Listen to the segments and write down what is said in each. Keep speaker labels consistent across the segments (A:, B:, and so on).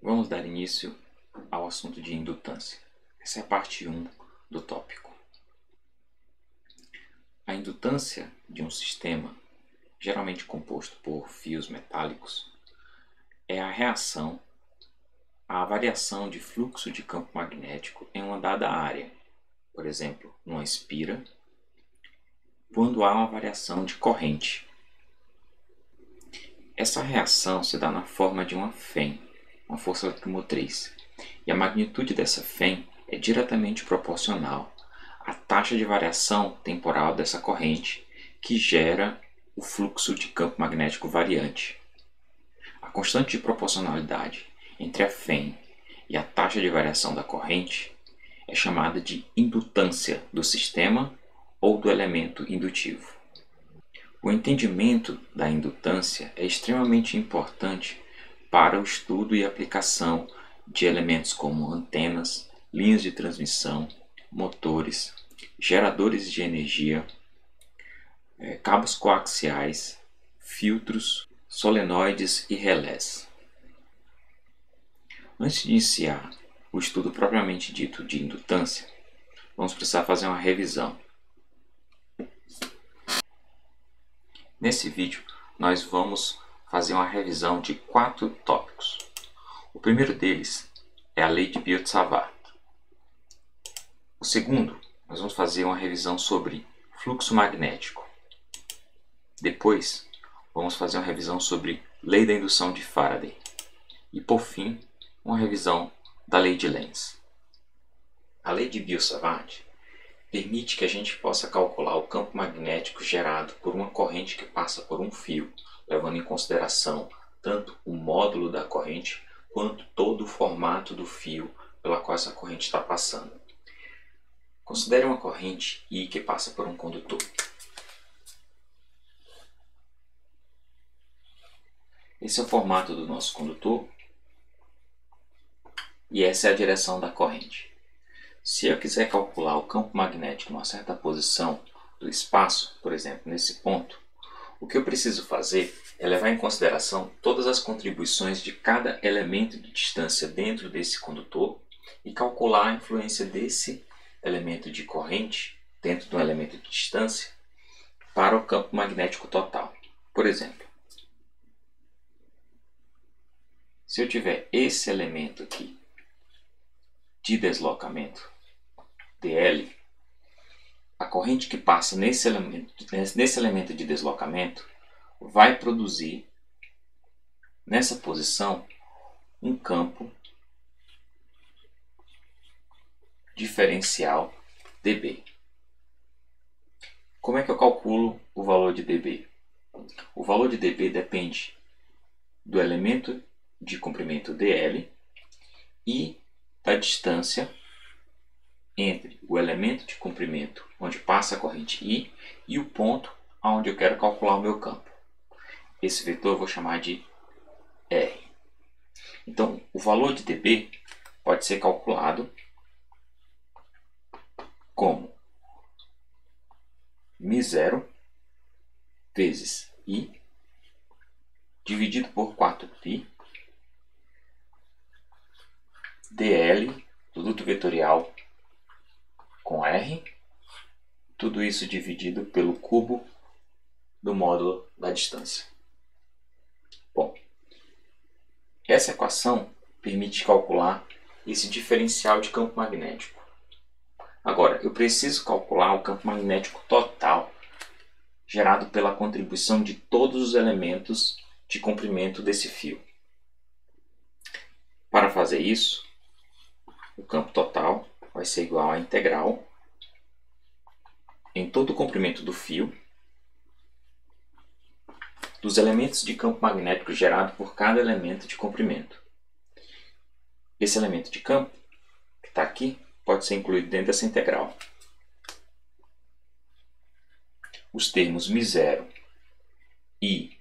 A: Vamos dar início ao assunto de indutância. Essa é a parte 1 do tópico. A indutância de um sistema, geralmente composto por fios metálicos, é a reação à variação de fluxo de campo magnético em uma dada área, por exemplo, numa espira, quando há uma variação de corrente. Essa reação se dá na forma de uma Fem, uma força eletromotriz, e a magnitude dessa Fem é diretamente proporcional à taxa de variação temporal dessa corrente, que gera o fluxo de campo magnético variante. A constante de proporcionalidade entre a Fem e a taxa de variação da corrente é chamada de indutância do sistema ou do elemento indutivo. O entendimento da indutância é extremamente importante para o estudo e aplicação de elementos como antenas, linhas de transmissão, motores, geradores de energia, cabos coaxiais, filtros, solenoides e relés. Antes de iniciar o estudo propriamente dito de indutância, vamos precisar fazer uma revisão. Nesse vídeo, nós vamos fazer uma revisão de 4 tópicos. O primeiro deles é a lei de Biot-Savart. O segundo, nós vamos fazer uma revisão sobre fluxo magnético. Depois, vamos fazer uma revisão sobre lei da indução de Faraday. E, por fim, uma revisão da lei de Lenz. A lei de Biot-Savart permite que a gente possa calcular o campo magnético gerado por uma corrente que passa por um fio, levando em consideração tanto o módulo da corrente quanto todo o formato do fio pela qual essa corrente está passando. Considere uma corrente I que passa por um condutor. Esse é o formato do nosso condutor e essa é a direção da corrente. Se eu quiser calcular o campo magnético em uma certa posição do espaço, por exemplo, nesse ponto, o que eu preciso fazer é levar em consideração todas as contribuições de cada elemento de distância dentro desse condutor e calcular a influência desse elemento de corrente dentro do elemento de distância para o campo magnético total. Por exemplo, se eu tiver esse elemento aqui de deslocamento, dl, a corrente que passa nesse elemento de deslocamento vai produzir nessa posição um campo diferencial dB. Como é que eu calculo o valor de dB? O valor de dB depende do elemento de comprimento dl e da distância entre o elemento de comprimento onde passa a corrente I e o ponto onde eu quero calcular o meu campo. Esse vetor eu vou chamar de R. Então, o valor de dB pode ser calculado como μ0 vezes I dividido por 4π dl, produto vetorial com R, tudo isso dividido pelo cubo do módulo da distância. Bom, essa equação permite calcular esse diferencial de campo magnético. Agora, eu preciso calcular o campo magnético total gerado pela contribuição de todos os elementos de comprimento desse fio. Para fazer isso, o campo total vai ser igual à integral em todo o comprimento do fio dos elementos de campo magnético gerado por cada elemento de comprimento. Esse elemento de campo, que está aqui, pode ser incluído dentro dessa integral. Os termos μ0, I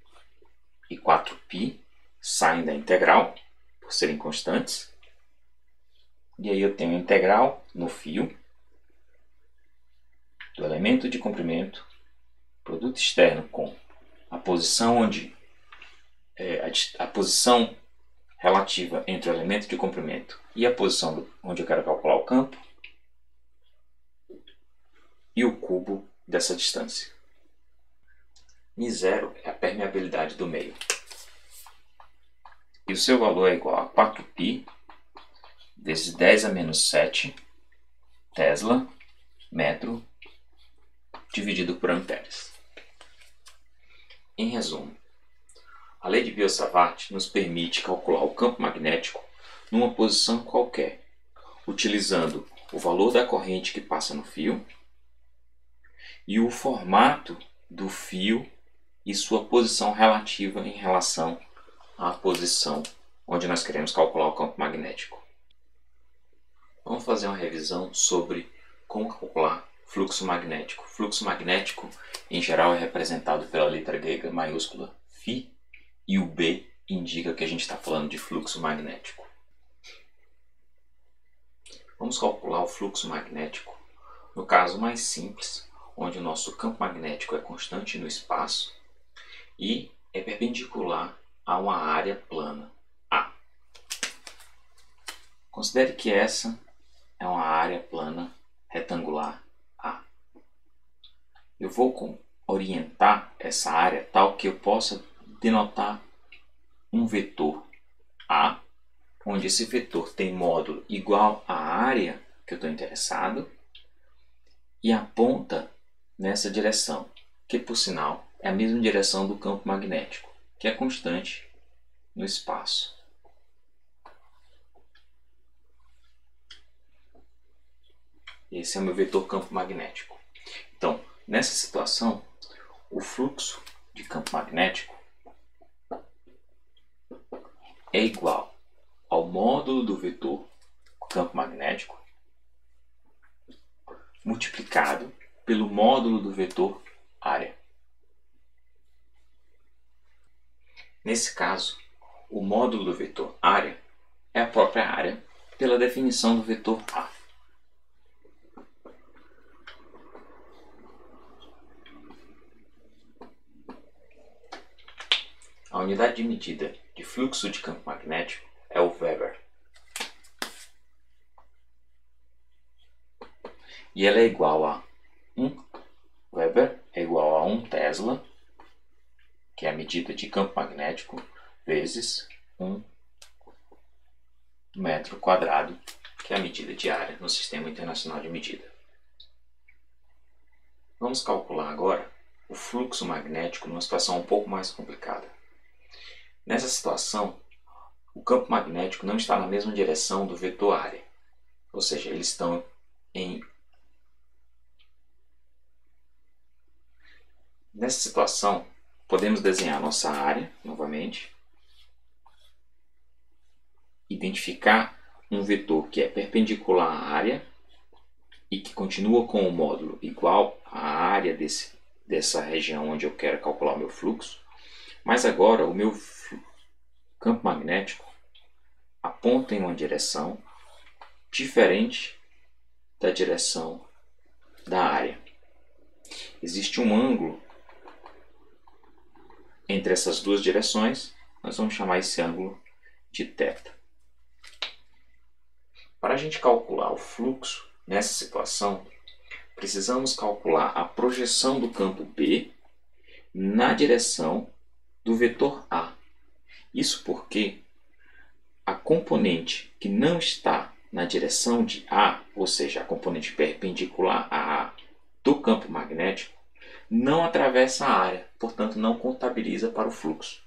A: e 4π saem da integral, por serem constantes. E aí eu tenho a integral no fio do elemento de comprimento, produto externo com a posição onde a posição relativa entre o elemento de comprimento e a posição onde eu quero calcular o campo e o cubo dessa distância. μ0 é a permeabilidade do meio. E o seu valor é igual a 4π vezes 10 a menos 7 Tesla metro dividido por amperes. Em resumo, a lei de Biot-Savart nos permite calcular o campo magnético numa posição qualquer, utilizando o valor da corrente que passa no fio e o formato do fio e sua posição relativa em relação à posição onde nós queremos calcular o campo magnético. Vamos fazer uma revisão sobre como calcular fluxo magnético. Fluxo magnético, em geral, é representado pela letra grega maiúscula φ, e o B indica que a gente está falando de fluxo magnético. Vamos calcular o fluxo magnético no caso mais simples, onde o nosso campo magnético é constante no espaço e é perpendicular a uma área plana, A. Considere que essa é uma área plana retangular A. Eu vou orientar essa área tal que eu possa denotar um vetor A, onde esse vetor tem módulo igual à área que eu estou interessado e aponta nessa direção, que por sinal é a mesma direção do campo magnético, que é constante no espaço. Esse é o meu vetor campo magnético. Então, nessa situação, o fluxo de campo magnético é igual ao módulo do vetor campo magnético multiplicado pelo módulo do vetor área. Nesse caso, o módulo do vetor área é a própria área pela definição do vetor A. A unidade de medida de fluxo de campo magnético é o Weber. E ela é igual a 1 Weber é igual a 1 Tesla, que é a medida de campo magnético, vezes 1 metro quadrado, que é a medida de área no Sistema Internacional de Medida. Vamos calcular agora o fluxo magnético numa situação um pouco mais complicada. Nessa situação, o campo magnético não está na mesma direção do vetor área, ou seja, eles estão em... Nessa situação, podemos desenhar nossa área novamente, identificar um vetor que é perpendicular à área e que continua com o módulo igual à área dessa região onde eu quero calcular o meu fluxo, mas agora o meu campo magnético aponta em uma direção diferente da direção da área. Existe um ângulo entre essas duas direções, nós vamos chamar esse ângulo de θ. Para a gente calcular o fluxo nessa situação, precisamos calcular a projeção do campo B na direção do vetor A. Isso porque a componente que não está na direção de A, ou seja, a componente perpendicular a A do campo magnético, não atravessa a área, portanto não contabiliza para o fluxo.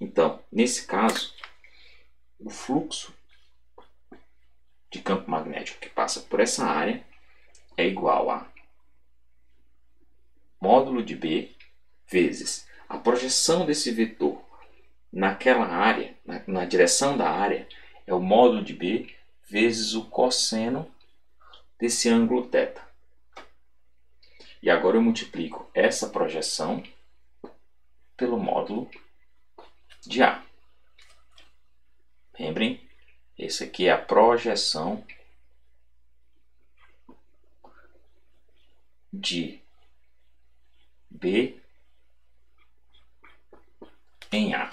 A: Então, nesse caso, o fluxo de campo magnético que passa por essa área é igual a módulo de B vezes a projeção desse vetor naquela área, na direção da área, é o módulo de B vezes o cosseno desse ângulo θ. E agora eu multiplico essa projeção pelo módulo de A. Lembrem, esse aqui é a projeção de B em A.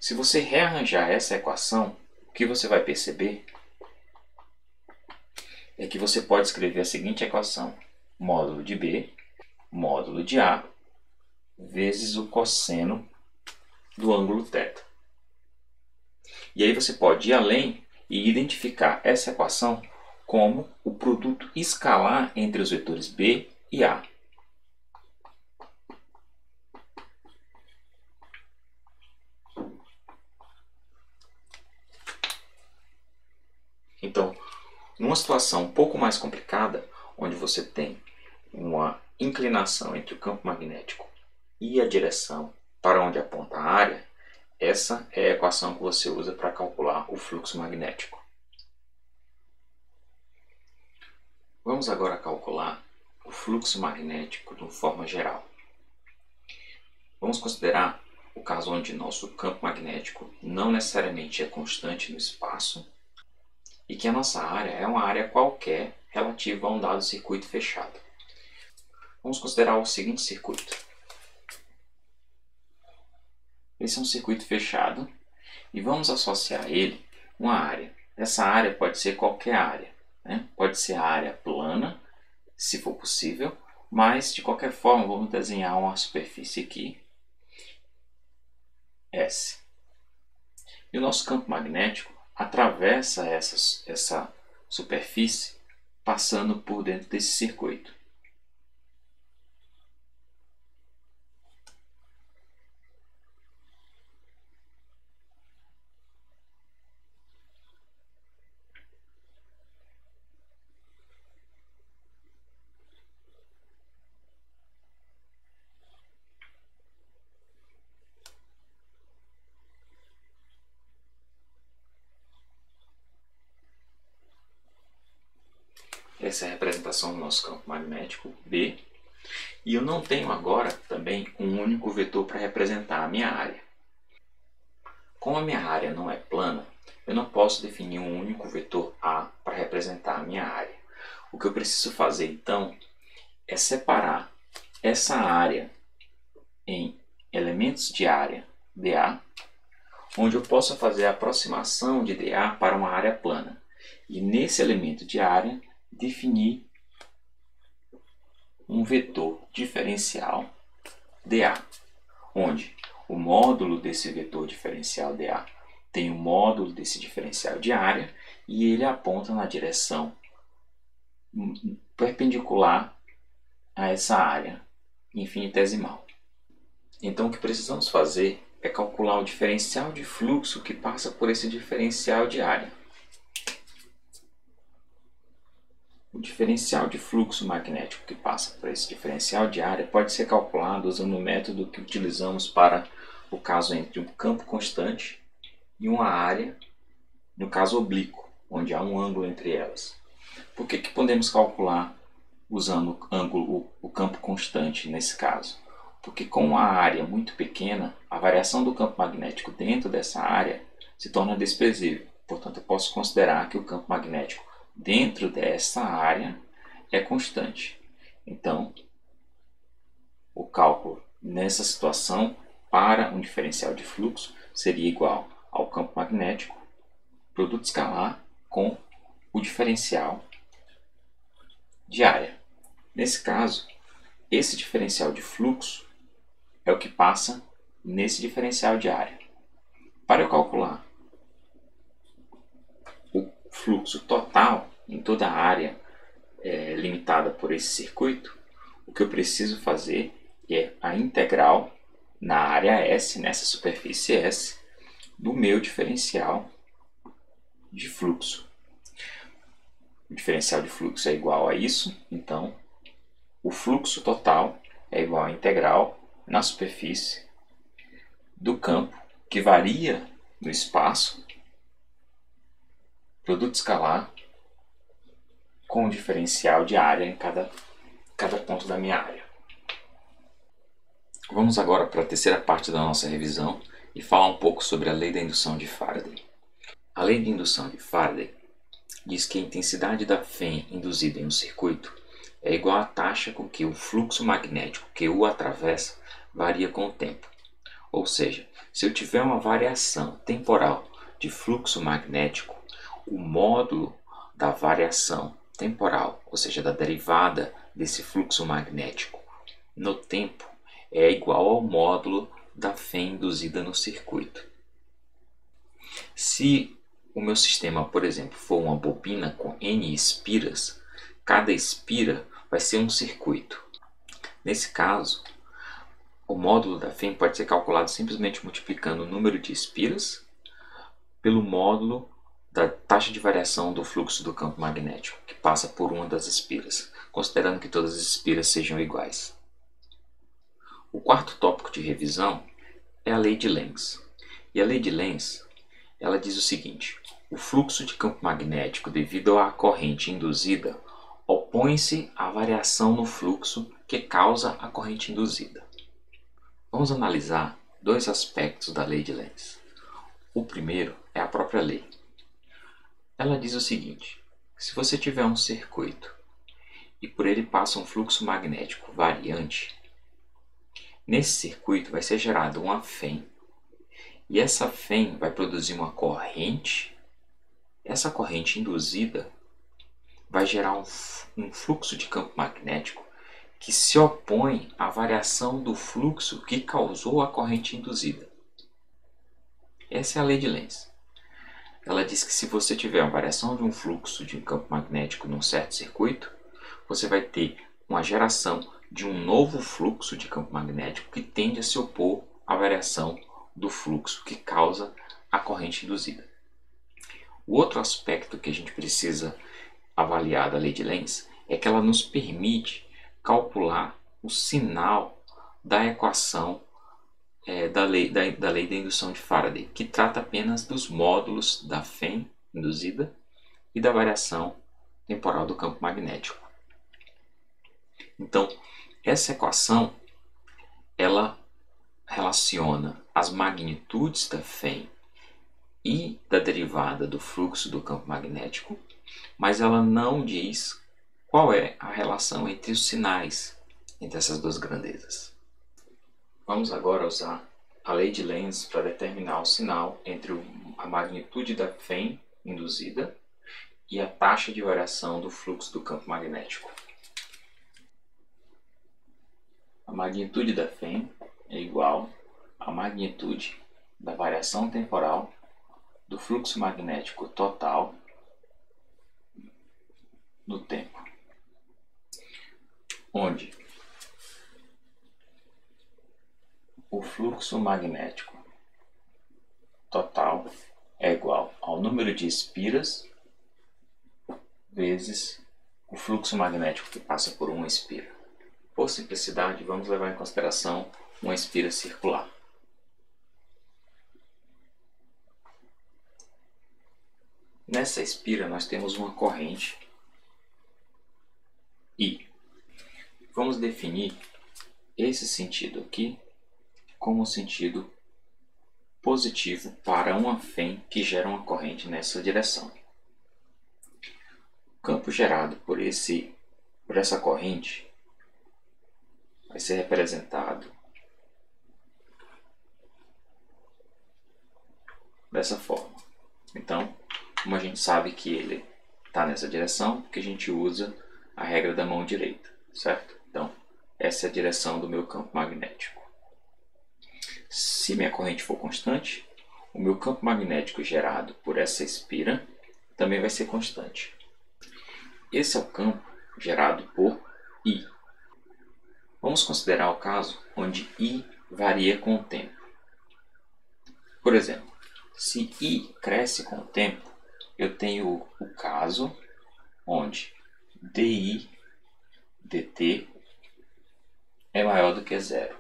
A: Se você rearranjar essa equação, o que você vai perceber é que você pode escrever a seguinte equação: módulo de B, módulo de A, vezes o cosseno do ângulo θ. E aí você pode ir além e identificar essa equação como o produto escalar entre os vetores B e A. Então, numa situação um pouco mais complicada, onde você tem uma inclinação entre o campo magnético e a direção para onde aponta a área, essa é a equação que você usa para calcular o fluxo magnético. Vamos agora calcular o fluxo magnético de uma forma geral. Vamos considerar o caso onde nosso campo magnético não necessariamente é constante no espaço e que a nossa área é uma área qualquer relativa a um dado circuito fechado. Vamos considerar o seguinte circuito. Esse é um circuito fechado e vamos associar a ele uma área. Essa área pode ser qualquer área, né? Pode ser a área plana, se for possível, mas de qualquer forma vamos desenhar uma superfície aqui, S. E o nosso campo magnético atravessa essa superfície passando por dentro desse circuito. Essa é a representação do nosso campo magnético, B. E eu não tenho agora também um único vetor para representar a minha área. Como a minha área não é plana, eu não posso definir um único vetor A para representar a minha área. O que eu preciso fazer então é separar essa área em elementos de área dA, onde eu possa fazer a aproximação de dA para uma área plana. E nesse elemento de área, definir um vetor diferencial dA, onde o módulo desse vetor diferencial dA tem o módulo desse diferencial de área e ele aponta na direção perpendicular a essa área infinitesimal. Então o que precisamos fazer é calcular o diferencial de fluxo que passa por esse diferencial de área. O diferencial de fluxo magnético que passa por esse diferencial de área pode ser calculado usando o método que utilizamos para o caso entre um campo constante e uma área, no caso oblíquo, onde há um ângulo entre elas. Por que podemos calcular usando o campo constante nesse caso? Porque com uma área muito pequena, a variação do campo magnético dentro dessa área se torna desprezível. Portanto, eu posso considerar que o campo magnético dentro dessa área é constante. Então, o cálculo nessa situação para um diferencial de fluxo seria igual ao campo magnético, produto escalar, com o diferencial de área. Nesse caso, esse diferencial de fluxo é o que passa nesse diferencial de área. Para eu calcular o fluxo total em toda a área limitada por esse circuito, o que eu preciso fazer é a integral na área S, nessa superfície S, do meu diferencial de fluxo. O diferencial de fluxo é igual a isso, então o fluxo total é igual à integral na superfície do campo, que varia no espaço, produto escalar, com o diferencial de área em cada ponto da minha área. Vamos agora para a terceira parte da nossa revisão e falar um pouco sobre a lei da indução de Faraday. A lei de indução de Faraday diz que a intensidade da Fem induzida em um circuito é igual à taxa com que o fluxo magnético que o atravessa varia com o tempo. Ou seja, se eu tiver uma variação temporal de fluxo magnético, o módulo da variação temporal, ou seja, da derivada desse fluxo magnético no tempo, é igual ao módulo da fé induzida no circuito. Se o meu sistema, por exemplo, for uma bobina com N espiras, cada espira vai ser um circuito. Nesse caso, o módulo da FEM pode ser calculado simplesmente multiplicando o número de espiras pelo módulo da taxa de variação do fluxo do campo magnético, que passa por uma das espiras, considerando que todas as espiras sejam iguais. O quarto tópico de revisão é a lei de Lenz. E a lei de Lenz, ela diz o seguinte: o fluxo de campo magnético devido à corrente induzida opõe-se à variação no fluxo que causa a corrente induzida. Vamos analisar dois aspectos da lei de Lenz. O primeiro é a própria lei. Ela diz o seguinte: se você tiver um circuito e por ele passa um fluxo magnético variante, nesse circuito vai ser gerada uma FEM, e essa FEM vai produzir uma corrente. Essa corrente induzida vai gerar um fluxo de campo magnético que se opõe à variação do fluxo que causou a corrente induzida. Essa é a lei de Lenz. Ela diz que se você tiver uma variação de um fluxo de um campo magnético num certo circuito, você vai ter uma geração de um novo fluxo de campo magnético que tende a se opor à variação do fluxo que causa a corrente induzida. O outro aspecto que a gente precisa avaliar da lei de Lenz é que ela nos permite calcular o sinal da equação da lei da indução de Faraday, que trata apenas dos módulos da FEM induzida e da variação temporal do campo magnético. Então, essa equação ela relaciona as magnitudes da FEM e da derivada do fluxo do campo magnético, mas ela não diz qual é a relação entre os sinais entre essas duas grandezas. Vamos agora usar a lei de Lenz para determinar o sinal entre a magnitude da FEM induzida e a taxa de variação do fluxo do campo magnético. A magnitude da FEM é igual à magnitude da variação temporal do fluxo magnético total no tempo, onde o fluxo magnético total é igual ao número de espiras vezes o fluxo magnético que passa por uma espira. Por simplicidade, vamos levar em consideração uma espira circular. Nessa espira nós temos uma corrente I. Vamos definir esse sentido aqui como um sentido positivo para uma FEM que gera uma corrente nessa direção. O campo gerado por essa corrente vai ser representado dessa forma. Então, como a gente sabe que ele está nessa direção, porque a gente usa a regra da mão direita, certo? Então, essa é a direção do meu campo magnético. Se minha corrente for constante, o meu campo magnético gerado por essa espira também vai ser constante. Esse é o campo gerado por I. Vamos considerar o caso onde I varia com o tempo. Por exemplo, se I cresce com o tempo, eu tenho o caso onde dI dt é maior do que zero.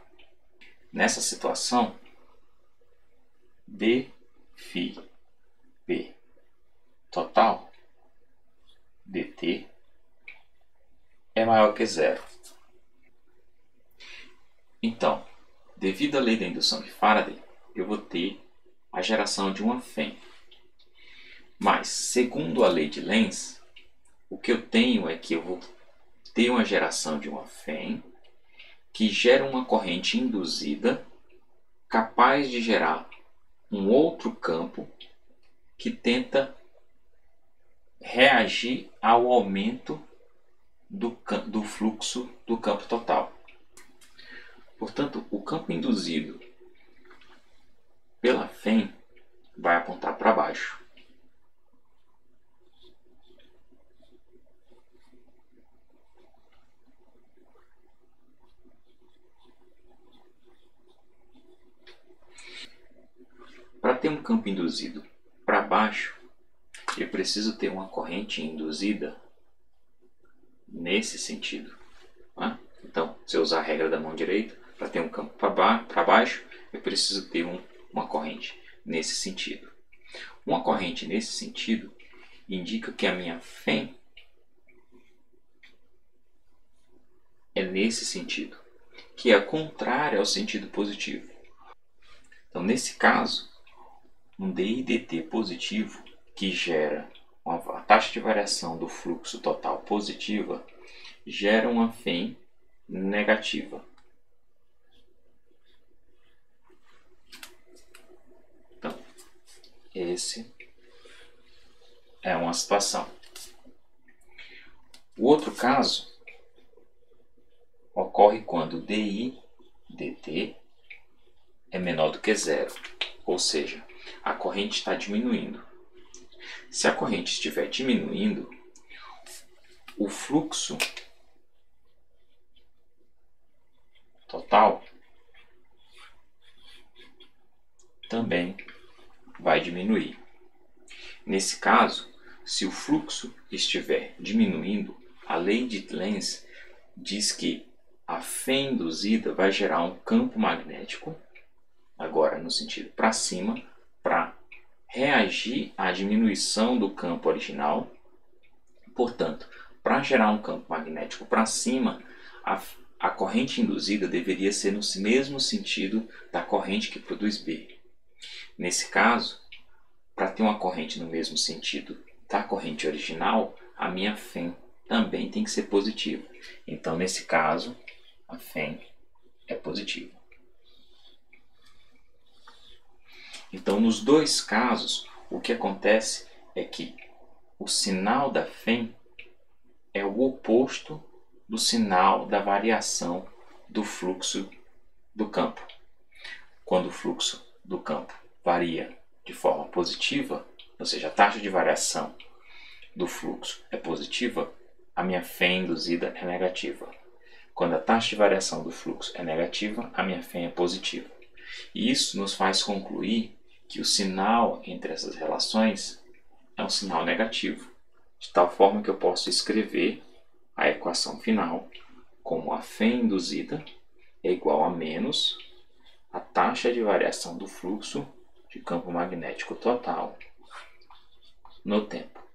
A: Nessa situação, d φ p total dt é maior que zero. Então, devido à lei da indução de Faraday, eu vou ter a geração de uma FEM. Mas, segundo a lei de Lenz, o que eu tenho é que eu vou ter uma geração de uma FEM que gera uma corrente induzida capaz de gerar um outro campo que tenta reagir ao aumento do fluxo do campo total. Portanto, o campo induzido pela FEM vai apontar para baixo. Para ter um campo induzido para baixo, eu preciso ter uma corrente induzida nesse sentido. Né? Então, se eu usar a regra da mão direita, para ter um campo para baixo, eu preciso ter uma corrente nesse sentido. Uma corrente nesse sentido indica que a minha FEM é nesse sentido, que é contrário ao sentido positivo. Então, nesse caso, um DI/dt positivo que gera a taxa de variação do fluxo total positiva gera uma FEM negativa. Então, esse é uma situação. O outro caso ocorre quando DI/dt é menor do que zero, ou seja, a corrente está diminuindo. Se a corrente estiver diminuindo, o fluxo total também vai diminuir. Nesse caso, se o fluxo estiver diminuindo, a lei de Lenz diz que a FEM induzida vai gerar um campo magnético, agora no sentido para cima, para reagir à diminuição do campo original. Portanto, para gerar um campo magnético para cima, a corrente induzida deveria ser no mesmo sentido da corrente que produz B. Nesse caso, para ter uma corrente no mesmo sentido da corrente original, a minha FEM também tem que ser positiva. Então, nesse caso, a FEM é positiva. Então, nos dois casos, o que acontece é que o sinal da FEM é o oposto do sinal da variação do fluxo do campo. Quando o fluxo do campo varia de forma positiva, ou seja, a taxa de variação do fluxo é positiva, a minha FEM induzida é negativa. Quando a taxa de variação do fluxo é negativa, a minha FEM é positiva. E isso nos faz concluir que o sinal entre essas relações é um sinal negativo, de tal forma que eu posso escrever a equação final como a FEM induzida é igual a menos a taxa de variação do fluxo de campo magnético total no tempo.